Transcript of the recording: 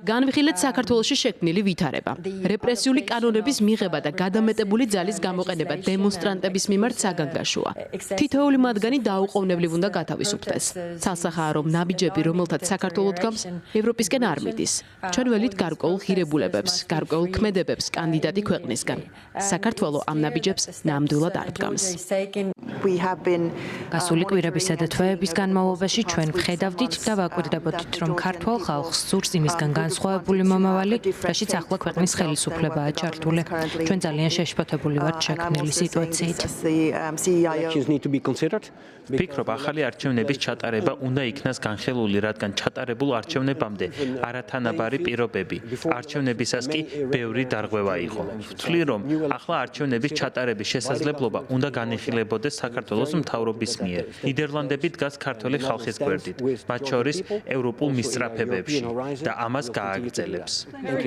განვიხილეთ საქართველოში შექმნილი ვითარება, რეპრესიული კანონების მიღება და გადამეტებული ძალის გამოყენება დემონსტრანტების მიმართ საგანგაშოა. თითოეული მათგანი დაუყოვნებლივ უნდა გათავისუფლდეს. ცალსახაა, რომ ნაბიჯები, რომელთაც საქართველო დგამს, ევროპისკენ არ მიდის. ჩვენ ველით გარკვეულ ღირებულებებს, გარკვეულ ქმედებებს კანდიდატი ქვეყნისგან. საქართველო ამ ნაბიჯებს ნამდვილად არ დგამს. გასული კვირებისა და თვეების განმავლობაში ჩვენ ვხედავდით და ვაკვირდებოდით, რომ ქართველ ხალხს სურს იმისგან განსხვავებული მომავალი, რაშიც ახლა ქვეყნის ხელისუფლებაა ჩართული. ჩვენ ძალიან შეშფოთებული ვართ შექმნილი სიტუაციით. ვფიქრობ, ახალი არჩევნების ჩატარება უნდა იქნას განხილული, რადგან ჩატარებულ არჩევნებამდე არათანაბარი პირობები, არჩევნებისას კი ბევრი დარღვევა იყო. ვთვლი, რომ ახლა არჩევნების ჩატარების შესაძლებლობა უნდა განიხილებოდეს საქართველოს მთავრობის მიერ. ნიდერლანდები დგას ქართველი ხალხის გვერდით, მათ შორის ევროპულ მისწრაფებებში და ამას გააგრძელებს.